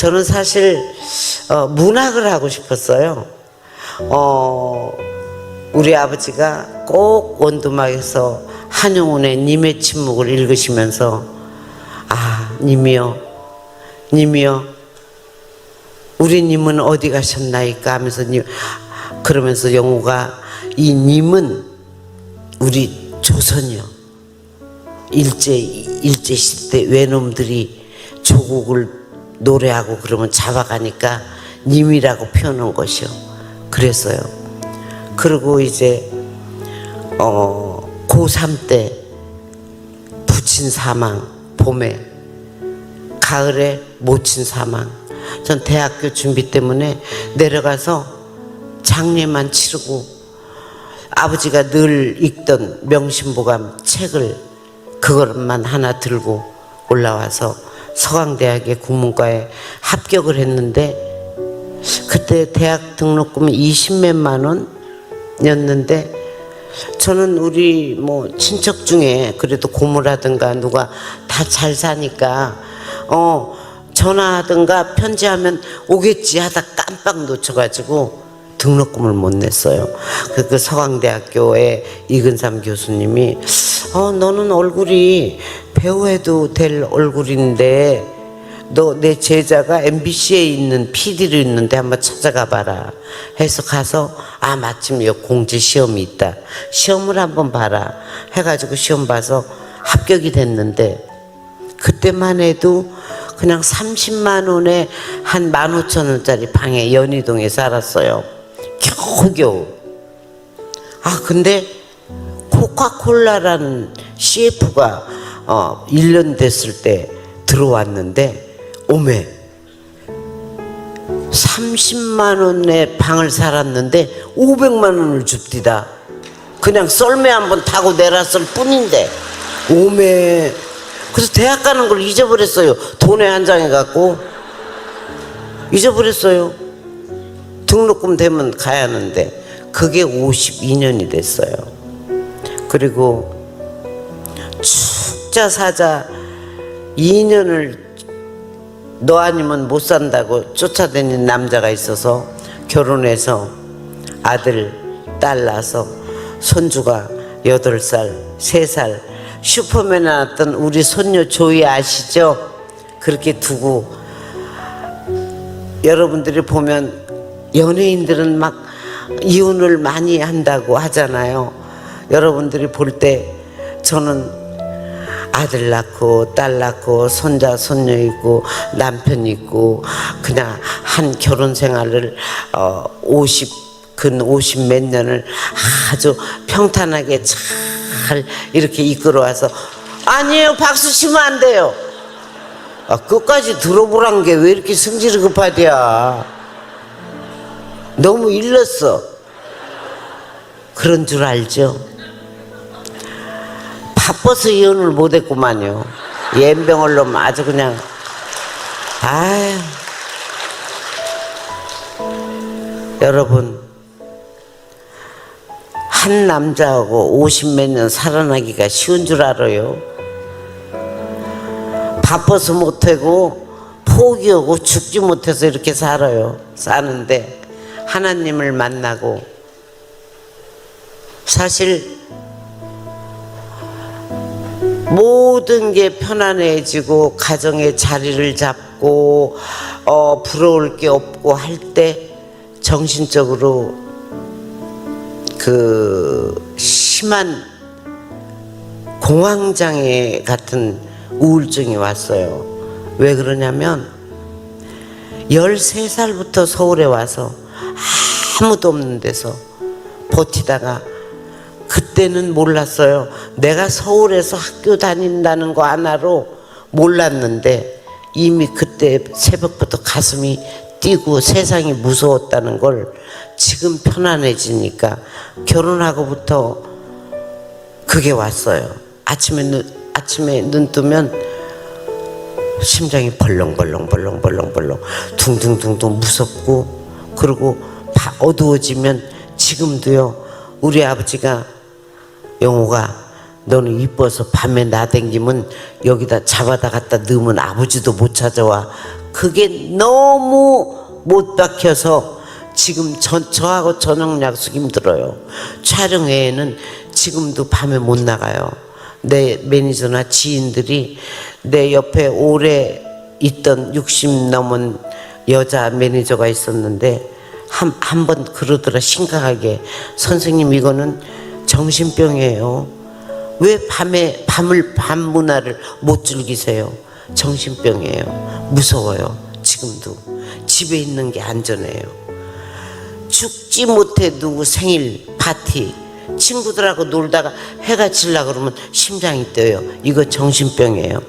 저는 사실 문학을 하고 싶었어요. 우리 아버지가 꼭 원두막에서 한용운의 님의 침묵을 읽으시면서 아, 님이여, 님이여, 우리 님은 어디 가셨나이까 하면서 그러면서 영호가 이 님은 우리 조선이요. 일제시대 외놈들이 조국을 노래하고 그러면 잡아가니까 님이라고 표현한 것이요. 그랬어요. 그리고 이제 고3 때 부친 사망, 봄에, 가을에 모친 사망. 전 대학교 준비 때문에 내려가서 장례만 치르고 아버지가 늘 읽던 명심보감 책을 그것만 하나 들고 올라와서 서강대학의 국문과에 합격을 했는데 그때 대학 등록금이 20몇만 원이었는데 저는 우리 뭐 친척 중에 그래도 고모라든가 누가 다 잘 사니까 전화하든가 편지하면 오겠지 하다 깜빡 놓쳐가지고 등록금을 못 냈어요. 그 서강대학교의 이근삼 교수님이 너는 얼굴이 배우해도 될 얼굴인데 너 내 제자가 MBC에 있는 PD로 있는데 한번 찾아가 봐라 해서 가서 아 마침 여기 공지 시험이 있다 시험을 한번 봐라 해가지고 시험 봐서 합격이 됐는데 그때만 해도 그냥 30만 원에 한 15,000원짜리 방에 연희동에 살았어요. 겨우겨우. 아 근데 코카콜라라는 CF가 1년 됐을 때 들어왔는데 오메 30만 원에 방을 살았는데 500만 원을 줍디다. 그냥 썰매 한번 타고 내렸을 뿐인데 오메. 그래서 대학 가는 걸 잊어버렸어요. 돈에 한 장해 갖고 잊어버렸어요. 등록금 되면 가야 하는데 그게 52년이 됐어요. 그리고 축자 사자 2년을 너 아니면 못 산다고 쫓아다니는 남자가 있어서 결혼해서 아들 딸 낳아서 손주가 8살 3살 슈퍼맨에 나왔던 우리 손녀 조이 아시죠? 그렇게 두고 여러분들이 보면 연예인들은 막 이혼을 많이 한다고 하잖아요. 여러분들이 볼 때 저는 아들 낳고 딸 낳고 손자 손녀 있고 남편 있고 그냥 한 결혼 생활을 근 50 몇 년을 아주 평탄하게 잘 이렇게 이끌어와서 아니에요 박수 치면 안 돼요. 끝까지 들어보란 게 왜 이렇게 성질이 급하디야. 너무 일렀어. 그런 줄 알죠? 바빠서 이혼을 못했구만요. 연병을 놈 아주 그냥 아유. 여러분 한 남자하고 50 몇 년 살아나기가 쉬운 줄 알아요? 바빠서 못하고 포기하고 죽지 못해서 이렇게 살아요. 사는데 하나님을 만나고 사실 모든 게 편안해지고 가정의 자리를 잡고 부러울 게 없고 할 때 정신적으로 그 심한 공황장애 같은 우울증이 왔어요. 왜 그러냐면 13살부터 서울에 와서 아무도 없는 데서 버티다가 그때는 몰랐어요. 내가 서울에서 학교 다닌다는 거 하나로 몰랐는데 이미 그때 새벽부터 가슴이 뛰고 세상이 무서웠다는 걸 지금 편안해지니까 결혼하고부터 그게 왔어요. 아침에 눈 뜨면 심장이 벌렁벌렁 둥둥둥둥 무섭고 그리고 어두워지면 지금도요. 우리 아버지가 영호가 너는 이뻐서 밤에 나댕기면 여기다 잡아다 갖다 넣으면 아버지도 못 찾아와. 그게 너무 못 박혀서 지금 저하고 저녁 약속 힘들어요. 촬영 외에는 지금도 밤에 못 나가요. 내 매니저나 지인들이 내 옆에 오래 있던 60 넘은 여자 매니저가 있었는데 한 번 그러더라, 심각하게. 선생님, 이거는 정신병이에요. 왜 밤 문화를 못 즐기세요? 정신병이에요. 무서워요. 지금도 집에 있는 게 안전해요. 죽지 못해 누구 생일 파티 친구들하고 놀다가 해가 질라 그러면 심장이 뛰어요. 이거 정신병이에요.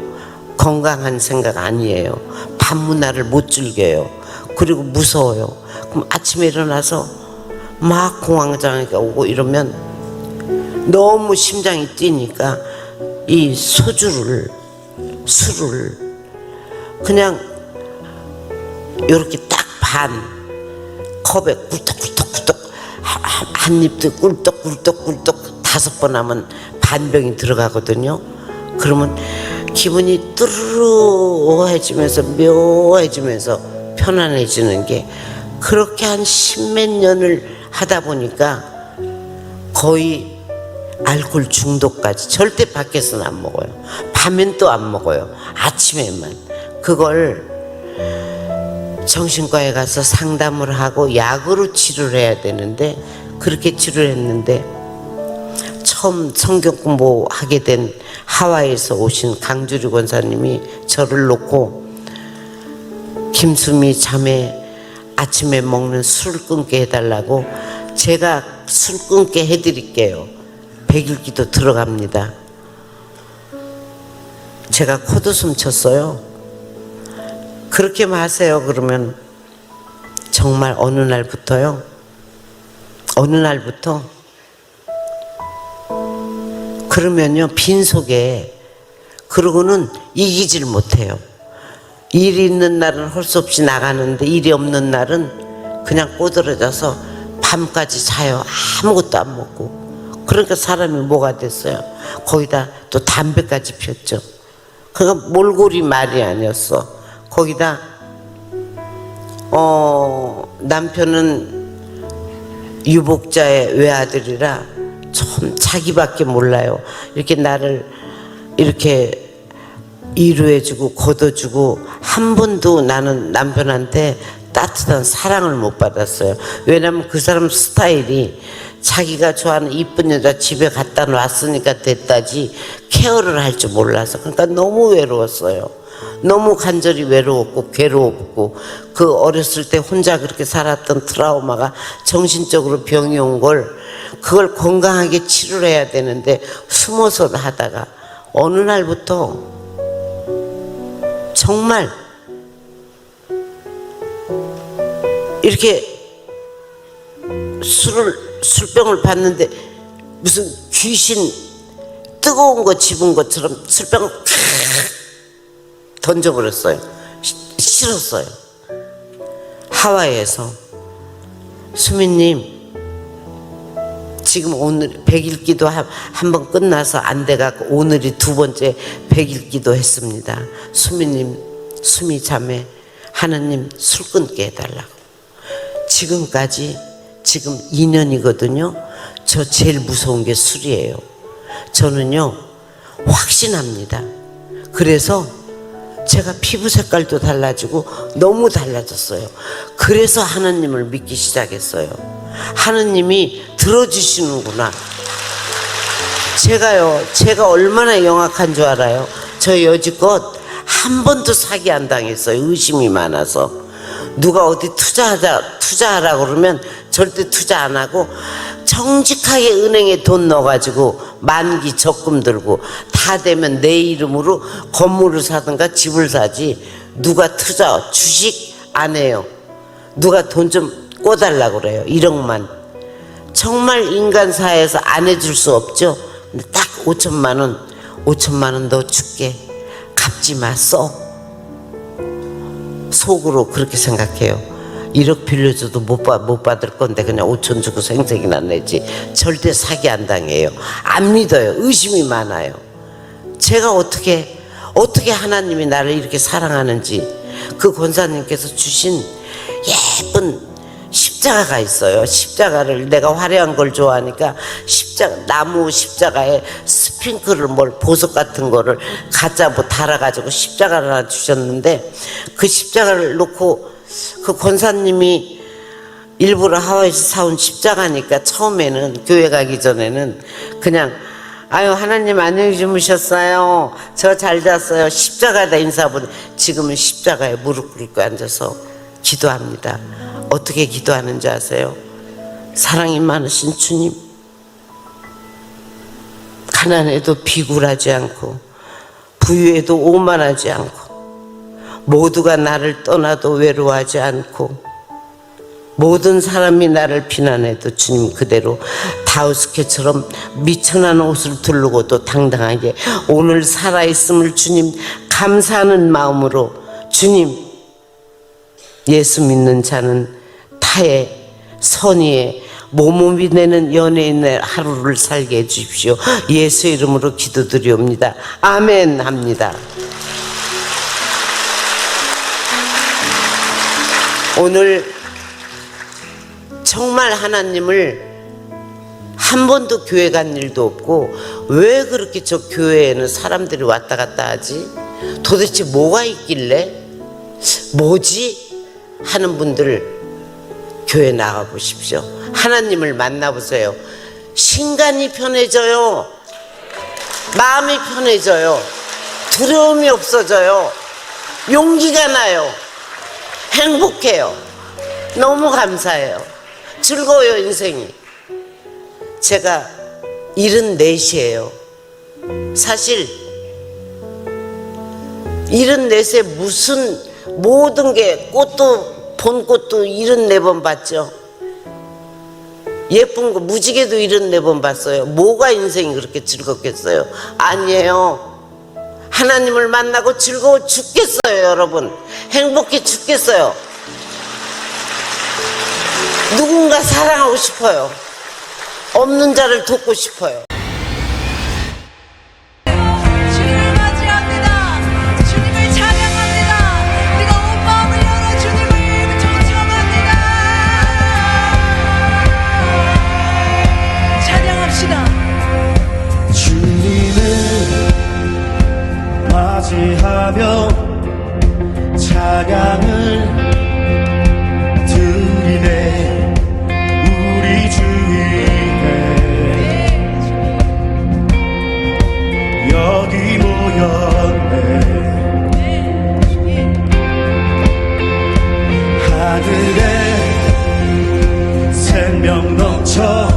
건강한 생각 아니에요. 밤 문화를 못 즐겨요. 그리고 무서워요. 그럼 아침에 일어나서 막 공황장애 오고 이러면 너무 심장이 뛰니까 이 술을 그냥 이렇게 딱 반 컵에 꿀떡꿀떡꿀떡 한 입도 꿀떡꿀떡꿀떡 5번 하면 반병이 들어가거든요. 그러면 기분이 뚜루해지면서 묘해지면서 편안해지는 게, 그렇게 한 10몇 년을 하다 보니까 거의 알코올 중독까지. 절대 밖에서는 안 먹어요. 밤엔 또 안 먹어요. 아침에만. 그걸 정신과에 가서 상담을 하고 약으로 치료를 해야 되는데, 그렇게 치료를 했는데 처음 성경 공부하게 된 하와이에서 오신 강주리 권사님이 저를 놓고 김수미 자매 아침에 먹는 술을 끊게 해달라고, 제가 술 끊게 해드릴게요. 100일 기도 들어갑니다. 제가 코웃음 쳤어요. 그렇게 마세요. 그러면 정말 어느 날부터 그러면요, 빈속에, 그러고는 이기질 못해요. 일이 있는 날은 할 수 없이 나가는데 일이 없는 날은 그냥 꼬드러져서 밤까지 자요. 아무것도 안 먹고. 그러니까 사람이 뭐가 됐어요. 거기다 또 담배까지 폈죠. 그러니까 몰골이 말이 아니었어. 거기다 남편은 유복자의 외아들이라 참 자기밖에 몰라요. 이렇게 나를 이렇게 위로해주고 걷어주고, 한 번도 나는 남편한테 따뜻한 사랑을 못 받았어요. 왜냐면 그 사람 스타일이 자기가 좋아하는 이쁜 여자 집에 갖다 놨으니까 됐다지 케어를 할 줄 몰라서. 그러니까 너무 외로웠어요. 너무 간절히 외로웠고 괴로웠고, 그 어렸을 때 혼자 그렇게 살았던 트라우마가 정신적으로 병이 온 걸, 그걸 건강하게 치료를 해야 되는데 숨어서 하다가 어느 날부터 정말 이렇게 술병을 봤는데 무슨 귀신 뜨거운 거 집은 것처럼 술병을 던져버렸어요. 싫었어요. 하와이에서 수미님, 지금 오늘 100일 기도 한 번 끝나서 안 돼갖고 오늘이 2번째 100일 기도 했습니다. 수미님, 수미 자매, 하느님 술 끊게 해달라고. 지금까지 지금 2년이거든요. 저 제일 무서운 게 술이에요. 저는요 확신합니다. 그래서 제가 피부 색깔도 달라지고 너무 달라졌어요. 그래서 하느님을 믿기 시작했어요. 하느님이 들어주시는구나. 제가 얼마나 영악한 줄 알아요? 저 여지껏 한 번도 사기 안 당했어요. 의심이 많아서. 누가 어디 투자하라 그러면 절대 투자 안 하고 정직하게 은행에 돈 넣어가지고 만기 적금 들고 다 되면 내 이름으로 건물을 사든가 집을 사지, 누가 투자 주식 안 해요. 누가 돈 좀 꿔달라 그래요. 1억만. 정말 인간사회에서 안 해줄 수 없죠. 근데 딱 5천만 원 너 줄게. 갚지 마, 써. 속으로 그렇게 생각해요. 1억 빌려줘도 못 받을 건데 그냥 5천 주고 생색이나 내지. 절대 사기 안 당해요. 안 믿어요. 의심이 많아요. 제가 어떻게 하나님이 나를 이렇게 사랑하는지, 그 권사님께서 주신 예쁜 십자가가 있어요. 십자가를 내가 화려한 걸 좋아하니까 나무 십자가에 스핑크를 보석 같은 거를 가짜 달아가지고 십자가를 하나 주셨는데, 그 십자가를 놓고 그 권사님이 일부러 하와이에서 사온 십자가니까 처음에는 교회 가기 전에는 그냥 아유 하나님 안녕히 주무셨어요, 저 잘 잤어요, 십자가에다 인사하고, 지금은 십자가에 무릎 꿇고 앉아서 기도합니다. 어떻게 기도하는지 아세요? 사랑이 많으신 주님, 가난해도 비굴하지 않고 부유해도 오만하지 않고 모두가 나를 떠나도 외로워하지 않고 모든 사람이 나를 비난해도 주님 그대로 다우스케처럼 미천한 옷을 두르고도 당당하게 오늘 살아있음을 주님 감사하는 마음으로, 주님 예수 믿는 자는 타의 선의에 몸이 되는 연예인의 하루를 살게 해주십시오. 예수의 이름으로 기도드리옵니다. 아멘 합니다. 오늘 정말 하나님을 한 번도 교회 간 일도 없고 왜 그렇게 저 교회에는 사람들이 왔다 갔다 하지? 도대체 뭐가 있길래? 뭐지? 하는 분들 교회 나가 보십시오. 하나님을 만나보세요. 신간이 편해져요. 마음이 편해져요. 두려움이 없어져요. 용기가 나요. 행복해요. 너무 감사해요. 즐거워요 인생이. 제가 74이에요 사실 74세 무슨 모든 게 꽃도 본 꽃도 74번 봤죠. 예쁜 거 무지개도 74번 봤어요. 뭐가 인생이 그렇게 즐겁겠어요? 아니에요. 하나님을 만나고 즐거워 죽겠어요. 여러분 행복해 죽겠어요. 누군가 사랑하고 싶어요. 없는 자를 돕고 싶어요. 주님을 맞이합니다. 주님을 찬양합니다. 우리가 온 마음을 열어 주님을 존중합니다. 찬양합시다. 주님을 맞이하며 찬양을 드리네. 우리 주 여기 모였네. 하늘에 생명 넘쳐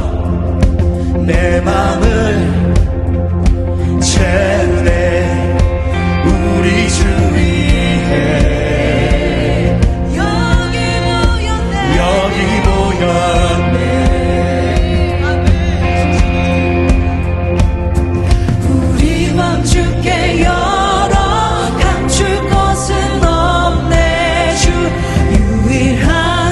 내 맘을 채우네. 우리 주 위에 여기 모였네. 여기 모였네. 우리 맘 주께 열어 감출 것은 없네. 주 유일한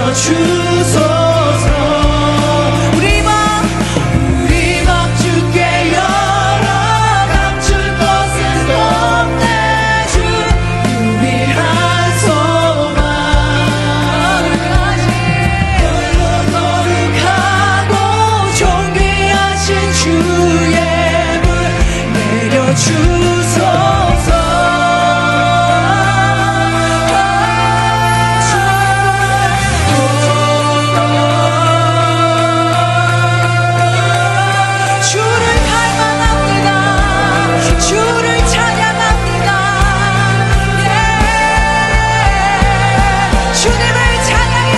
내려주소서. 우리 맘 주께 열어 감출 것은 없네 주 유일한 소망 거룩하고 존귀하신 주의 불 내려주소서. 주를 갈망합니다. 주를 찬양합니다. 주님을 찬양해.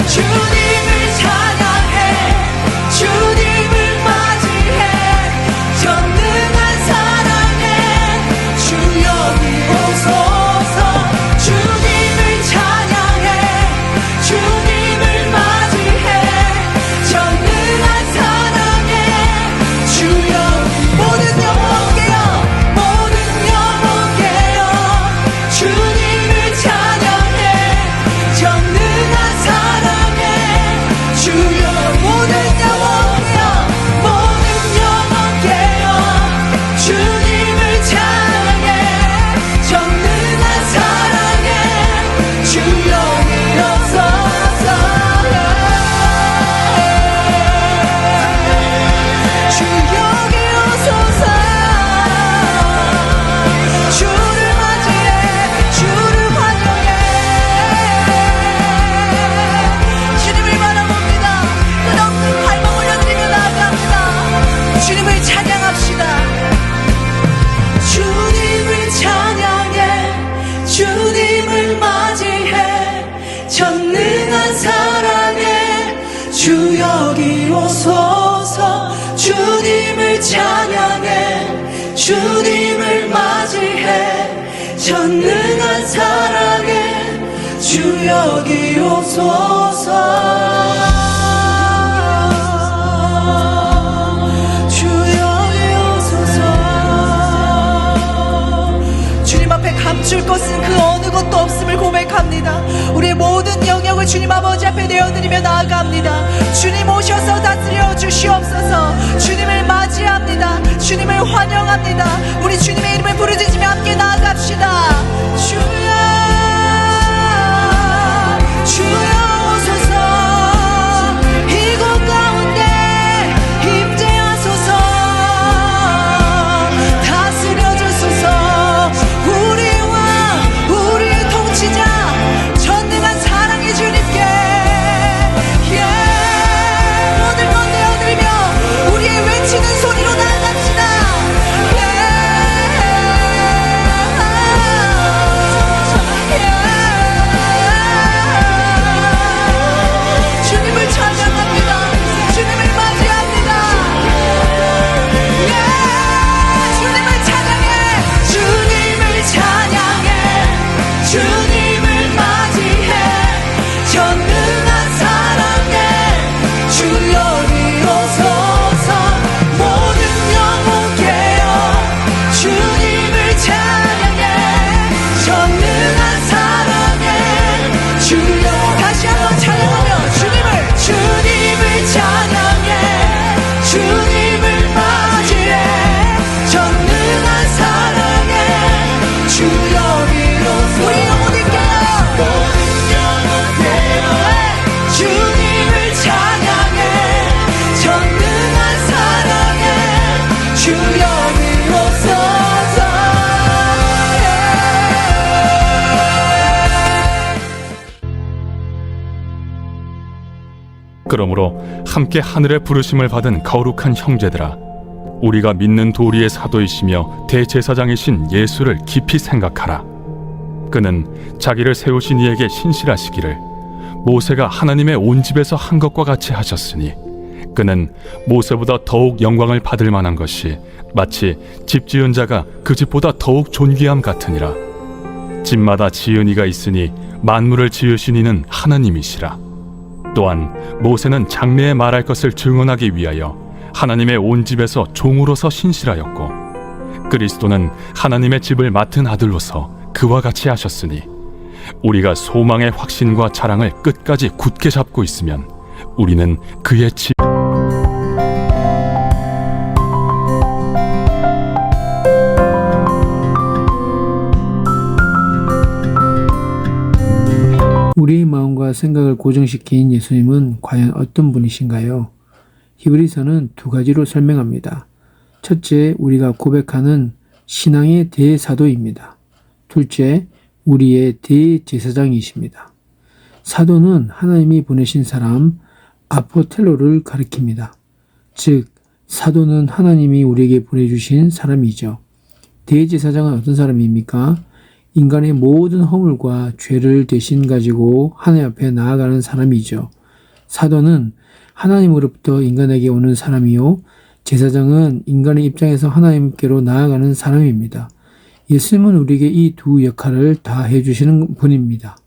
주님을 찬양해. 주님을 맞이해. 전능한 사랑에 주 여기 오소서. 주님을 찬양해. 주님을 맞이해. 전능한 사랑에 주여 모든 영혼께요 모든 영혼께요 주님을 찬양해. 전능한 사랑에 주여 모든 영혼께요 모든 영혼께요 주님을 찬양해. 전능한 사랑에 주여 일어서서 주 여기 오소서. 주를 맞이해. 주를 환영해. 주님을 바라봅니다. 끝없는 갈망 올려드리며 나아갑니다. 주님을 찬양합시다. 주님을 찬양해. 주님을 맞이해. 전능한 사랑에 주 여기 오소서. 주님을 찬양해. 주님을 맞이해. 전능한 사랑에 주 여기 오소서. 주 여기 오소서. 주님 앞에 감출 것은 그 어느 것도 없음을 고백합니다. 우리의 모든 영역을 주님 아버지 앞에 내어드리며 나아갑니다. 주님 오셔서 다스려 주시옵소서. 주님을 맞이합니다. 주님을 환영합니다. 우리 주님의 이름을 부르짖으며 함께 나아갑시다. 주여 주여 오소서. 이곳 가운데 임재하소서. 다스려 주소서. 우리와 우리의 통치자 전능한 사랑의 주님께 모든 것 내어드리며 우리의 외치는 소리로 나아갑시다. 주님을 찬양합니다. 주님을 맞이합니다. 주님을 찬양해. 주님을 찬양해. 주님을 맞이해. 전능한 사랑에 주 여기 오소서. 모든 영혼께요 주님을 찬양해. 전능한 사랑에 주여 다시 한번 찬양하며 주님을 찬양해. 주님을 맞이해. 전능한 사랑에 주 여기 오소서. 우리 영혼일게요. 주님을 찬양해. 전능한 사랑에 주 여기 오소서. 그러므로 함께 하늘의 부르심을 받은 거룩한 형제들아, 우리가 믿는 도리의 사도이시며 대제사장이신 예수를 깊이 생각하라. 그는 자기를 세우신 이에게 신실하시기를 모세가 하나님의 온 집에서 한 것과 같이 하셨으니, 그는 모세보다 더욱 영광을 받을 만한 것이 마치 집 지은 자가 그 집보다 더욱 존귀함 같으니라. 집마다 지은 이가 있으니 만물을 지으신 이는 하나님이시라. 또한 모세는 장래에 말할 것을 증언하기 위하여 하나님의 온 집에서 종으로서 신실하였고, 그리스도는 하나님의 집을 맡은 아들로서 그와 같이 하셨으니, 우리가 소망의 확신과 자랑을 끝까지 굳게 잡고 있으면 우리는 그의 우리의 마음과 생각을 고정시킨 예수님은 과연 어떤 분이신가요? 히브리서는 두 가지로 설명합니다. 첫째, 우리가 고백하는 신앙의 대사도입니다. 둘째, 우리의 대제사장이십니다. 사도는 하나님이 보내신 사람 아포텔로를 가리킵니다. 즉, 사도는 하나님이 우리에게 보내주신 사람이죠. 대제사장은 어떤 사람입니까? 인간의 모든 허물과 죄를 대신 가지고 하나님 앞에 나아가는 사람이죠. 사도는 하나님으로부터 인간에게 오는 사람이요, 제사장은 인간의 입장에서 하나님께로 나아가는 사람입니다. 예수님은 우리에게 이 두 역할을 다 해주시는 분입니다.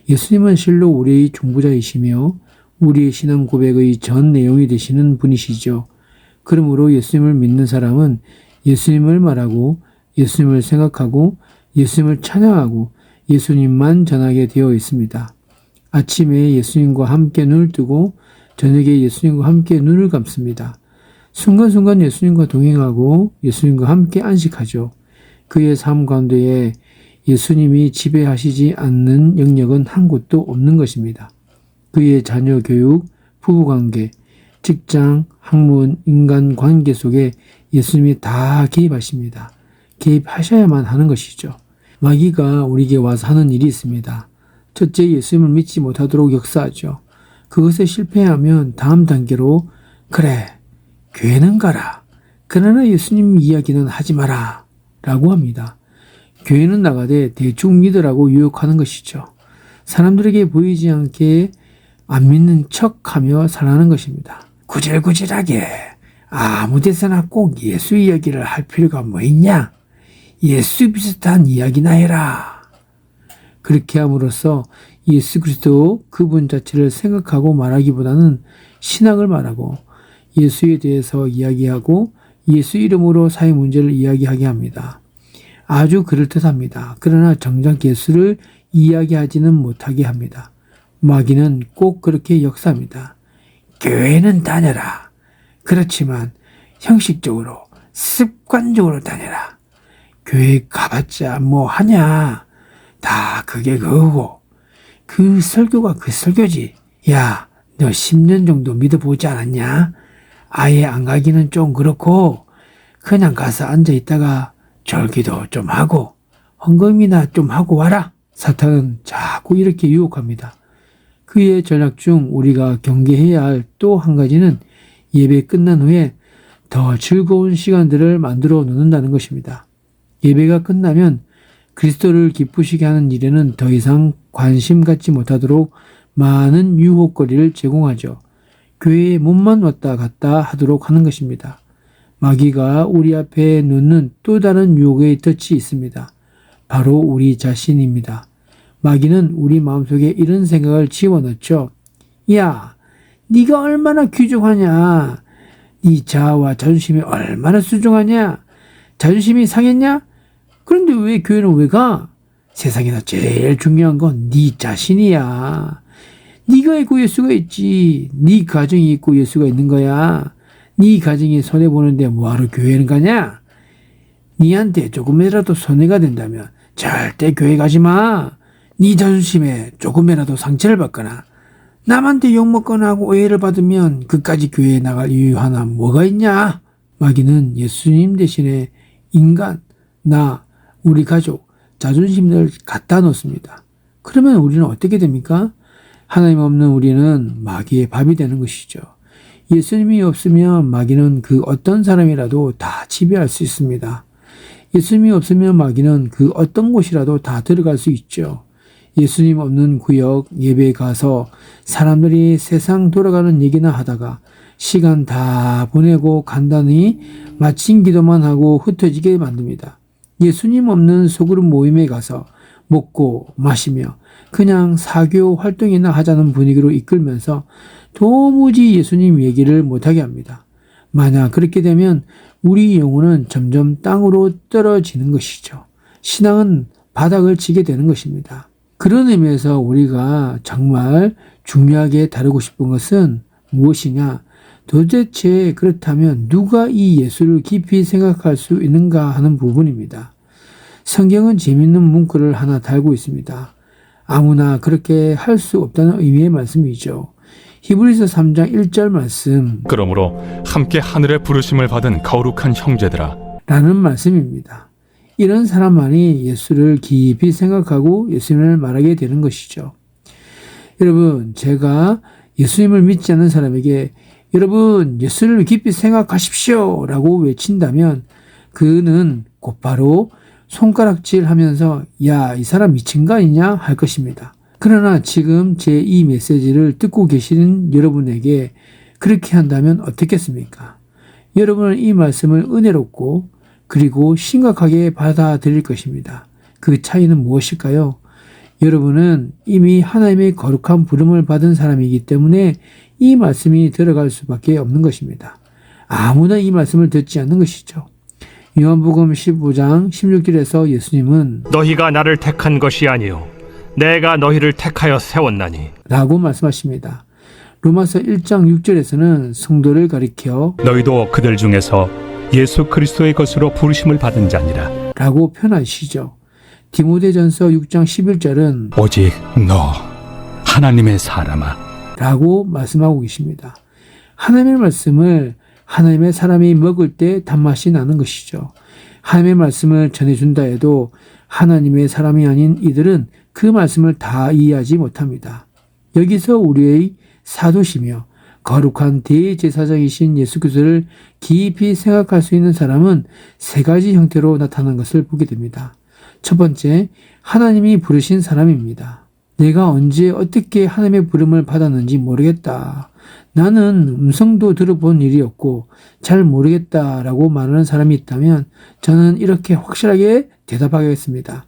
예수님은 실로 우리의 중보자이시며 우리의 신앙 고백의 전 내용이 되시는 분이시죠. 그러므로 예수님을 믿는 사람은 예수님을 말하고 예수님을 생각하고 예수님을 찬양하고 예수님만 전하게 되어 있습니다. 아침에 예수님과 함께 눈을 뜨고 저녁에 예수님과 함께 눈을 감습니다. 순간순간 예수님과 동행하고 예수님과 함께 안식하죠. 그의 삶 가운데에 예수님이 지배하시지 않는 영역은 한 곳도 없는 것입니다. 그의 자녀 교육, 부부관계, 직장, 학문, 인간관계 속에 예수님이 다 개입하십니다. 개입하셔야만 하는 것이죠. 마귀가 우리에게 와서 하는 일이 있습니다. 첫째, 예수님을 믿지 못하도록 역사하죠. 그것에 실패하면 다음 단계로 그래, 교회는 가라. 그러나 예수님 이야기는 하지 마라. 라고 합니다. 교회는 나가되 대충 믿으라고 유혹하는 것이죠. 사람들에게 보이지 않게 안 믿는 척하며 살아가는 것입니다. 구질구질하게 아무 데서나 꼭 예수 이야기를 할 필요가 뭐 있냐? 예수 비슷한 이야기나 해라. 그렇게 함으로써 예수 그리스도 그분 자체를 생각하고 말하기보다는 신앙을 말하고 예수에 대해서 이야기하고 예수 이름으로 사회 문제를 이야기하게 합니다. 아주 그럴듯합니다. 그러나 정작 예수를 이야기하지는 못하게 합니다. 마귀는 꼭 그렇게 역사합니다. 교회는 다녀라. 그렇지만 형식적으로 습관적으로 다녀라. 교회 가봤자 뭐 하냐. 다 그게 그거고. 그 설교가 그 설교지. 야, 너 10년 정도 믿어보지 않았냐? 아예 안 가기는 좀 그렇고 그냥 가서 앉아있다가 절기도 좀 하고 헌금이나 좀 하고 와라. 사탄은 자꾸 이렇게 유혹합니다. 그의 전략 중 우리가 경계해야 할 또 한 가지는 예배 끝난 후에 더 즐거운 시간들을 만들어 놓는다는 것입니다. 예배가 끝나면 그리스도를 기쁘시게 하는 일에는 더 이상 관심 갖지 못하도록 많은 유혹거리를 제공하죠. 교회에 몸만 왔다 갔다 하도록 하는 것입니다. 마귀가 우리 앞에 놓는 또 다른 유혹의 덫이 있습니다. 바로 우리 자신입니다. 마귀는 우리 마음속에 이런 생각을 집어넣죠. 야, 네가 얼마나 귀중하냐? 네 자아와 자존심이 얼마나 수중하냐? 자존심이 상했냐? 그런데 왜 교회는 왜 가? 세상에서 제일 중요한 건 네 자신이야. 네가 있고 예수가 있지. 네 가정이 있고 예수가 있는 거야. 네 가정이 손해보는데 뭐하러 교회는 가냐? 네한테 조금이라도 손해가 된다면 절대 교회 가지 마. 네 자존심에 조금이라도 상처를 받거나 남한테 욕먹거나 하고 오해를 받으면 그까지 교회에 나갈 이유 하나 뭐가 있냐? 마귀는 예수님 대신에 인간, 나, 우리 가족, 자존심을 갖다 놓습니다. 그러면 우리는 어떻게 됩니까? 하나님 없는 우리는 마귀의 밥이 되는 것이죠. 예수님이 없으면 마귀는 그 어떤 사람이라도 다 지배할 수 있습니다. 예수님이 없으면 마귀는 그 어떤 곳이라도 다 들어갈 수 있죠. 예수님 없는 구역 예배에 가서 사람들이 세상 돌아가는 얘기나 하다가 시간 다 보내고 간단히 마친 기도만 하고 흩어지게 만듭니다. 예수님 없는 소그룹 모임에 가서 먹고 마시며 그냥 사교 활동이나 하자는 분위기로 이끌면서 도무지 예수님 얘기를 못하게 합니다. 만약 그렇게 되면 우리 영혼은 점점 땅으로 떨어지는 것이죠. 신앙은 바닥을 치게 되는 것입니다. 그런 의미에서 우리가 정말 중요하게 다루고 싶은 것은 무엇이냐? 도대체 그렇다면 누가 이 예수를 깊이 생각할 수 있는가 하는 부분입니다. 성경은 재미있는 문구를 하나 달고 있습니다. 아무나 그렇게 할 수 없다는 의미의 말씀이죠. 히브리서 3장 1절 말씀 그러므로 함께 하늘의 부르심을 받은 거룩한 형제들아 라는 말씀입니다. 이런 사람만이 예수를 깊이 생각하고 예수님을 말하게 되는 것이죠. 여러분, 제가 예수님을 믿지 않는 사람에게 여러분 예수를 깊이 생각하십시오 라고 외친다면 그는 곧바로 손가락질 하면서 야, 이 사람 미친 거 아니냐 할 것입니다. 그러나 지금 제 이 메시지를 듣고 계시는 여러분에게 그렇게 한다면 어떻겠습니까? 여러분은 이 말씀을 은혜롭고 그리고 심각하게 받아들일 것입니다. 그 차이는 무엇일까요? 여러분은 이미 하나님의 거룩한 부름을 받은 사람이기 때문에 이 말씀이 들어갈 수밖에 없는 것입니다. 아무나 이 말씀을 듣지 않는 것이죠. 요한복음 15장 16절에서 예수님은 너희가 나를 택한 것이 아니요 내가 너희를 택하여 세웠나니 라고 말씀하십니다. 로마서 1장 6절에서는 성도를 가리켜 너희도 그들 중에서 예수 그리스도의 것으로 부르심을 받은 자니라. 라고 표현하시죠. 디모데전서 6장 11절은 오직 너 하나님의 사람아. 라고 말씀하고 계십니다. 하나님의 말씀을 하나님의 사람이 먹을 때 단맛이 나는 것이죠. 하나님의 말씀을 전해준다 해도 하나님의 사람이 아닌 이들은 그 말씀을 다 이해하지 못합니다. 여기서 우리의 사도시며 거룩한 대제사장이신 예수 그리스도를 깊이 생각할 수 있는 사람은 세 가지 형태로 나타나는 것을 보게 됩니다. 첫 번째, 하나님이 부르신 사람입니다. 내가 언제 어떻게 하나님의 부름을 받았는지 모르겠다. 나는 음성도 들어본 일이 없고 잘 모르겠다라고 말하는 사람이 있다면 저는 이렇게 확실하게 대답하겠습니다.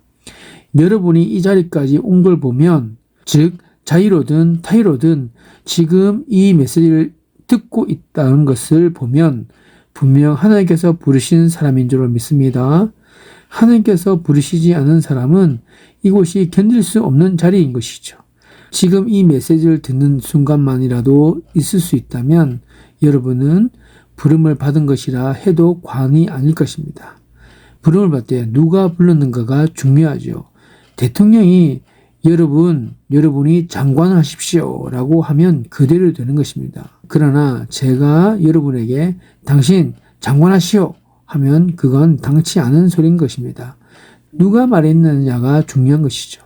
여러분이 이 자리까지 온 걸 보면, 즉 자의로든 타의로든 지금 이 메시지를 듣고 있다는 것을 보면 분명 하나님께서 부르신 사람인 줄 믿습니다. 하나님께서 부르시지 않은 사람은 이곳이 견딜 수 없는 자리인 것이죠. 지금 이 메시지를 듣는 순간만이라도 있을 수 있다면 여러분은 부름을 받은 것이라 해도 과언이 아닐 것입니다. 부름을 받을 때 누가 불렀는가가 중요하죠. 대통령이 여러분이 장관을 하십시오 라고 하면 그대로 되는 것입니다. 그러나 제가 여러분에게 당신 장관하시오 하면 그건 당치 않은 소리인 것입니다. 누가 말했느냐가 중요한 것이죠.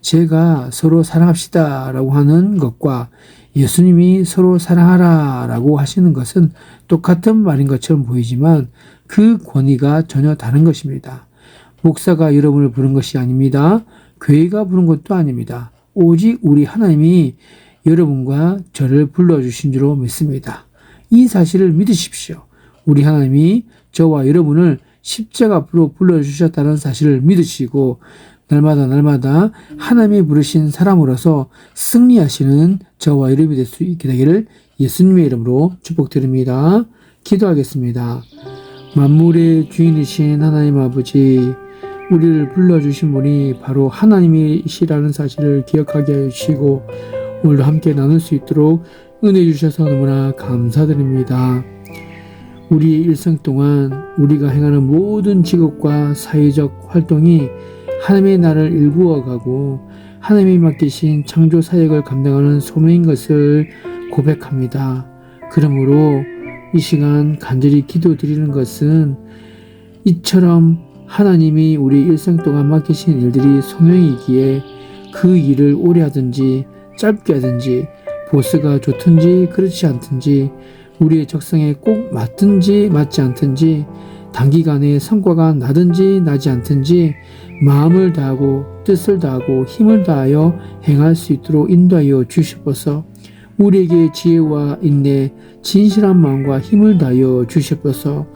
제가 서로 사랑합시다 라고 하는 것과 예수님이 서로 사랑하라 라고 하시는 것은 똑같은 말인 것처럼 보이지만 그 권위가 전혀 다른 것입니다. 목사가 여러분을 부른 것이 아닙니다. 교회가 부른 것도 아닙니다. 오직 우리 하나님이 여러분과 저를 불러주신 줄로 믿습니다. 이 사실을 믿으십시오. 우리 하나님이 저와 여러분을 십자가 앞으로 불러주셨다는 사실을 믿으시고 날마다 하나님이 부르신 사람으로서 승리하시는 저와 여러분이 될 수 있게 되기를 예수님의 이름으로 축복드립니다. 기도하겠습니다. 만물의 주인이신 하나님 아버지, 우리를 불러주신 분이 바로 하나님이시라는 사실을 기억하게 해주시고 오늘도 함께 나눌 수 있도록 은혜 주셔서 너무나 감사드립니다. 우리의 일생 동안 우리가 행하는 모든 직업과 사회적 활동이 하나님의 나라를 일구어가고 하나님이 맡기신 창조 사역을 감당하는 소명인 것을 고백합니다. 그러므로 이 시간 간절히 기도드리는 것은 이처럼 하나님이 우리 일생 동안 맡기신 일들이 소명이기에 그 일을 오래 하든지 짧게 하든지 보스가 좋든지 그렇지 않든지 우리의 적성에 꼭 맞든지 맞지 않든지 단기간에 성과가 나든지 나지 않든지 마음을 다하고 뜻을 다하고 힘을 다하여 행할 수 있도록 인도하여 주시옵소서. 우리에게 지혜와 인내, 진실한 마음과 힘을 다하여 주시옵소서.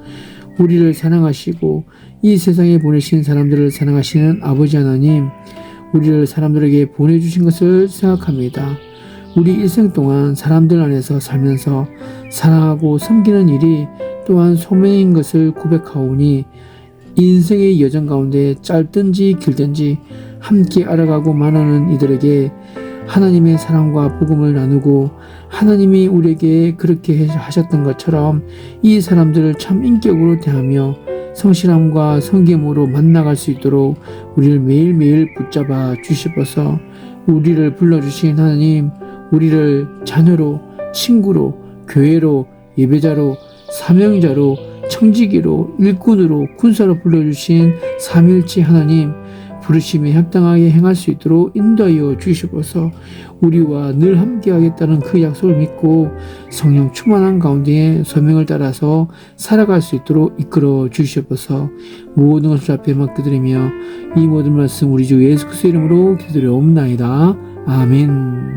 우리를 사랑하시고 이 세상에 보내신 사람들을 사랑하시는 아버지 하나님, 우리를 사람들에게 보내주신 것을 생각합니다. 우리 일생 동안 사람들 안에서 살면서 사랑하고 섬기는 일이 또한 소명인 것을 고백하오니 인생의 여정 가운데 짧든지 길든지 함께 알아가고 만나는 이들에게 하나님의 사랑과 복음을 나누고 하나님이 우리에게 그렇게 하셨던 것처럼 이 사람들을 참 인격으로 대하며 성실함과 성김으로 만나갈 수 있도록 우리를 매일매일 붙잡아 주시옵소서. 우리를 불러주신 하나님, 우리를 자녀로, 친구로, 교회로, 예배자로, 사명자로, 청지기로, 일꾼으로, 군사로 불러주신 삼위일체 하나님, 부르심에 합당하게 행할 수 있도록 인도하여 주시옵소서. 우리와 늘 함께하겠다는 그 약속을 믿고 성령 충만한 가운데 소명을 따라서 살아갈 수 있도록 이끌어 주시옵소서. 모든 것을 앞에 맡겨드리며 이 모든 말씀 우리 주 예수 그리스도의 이름으로 기도드리옵나이다. 아멘.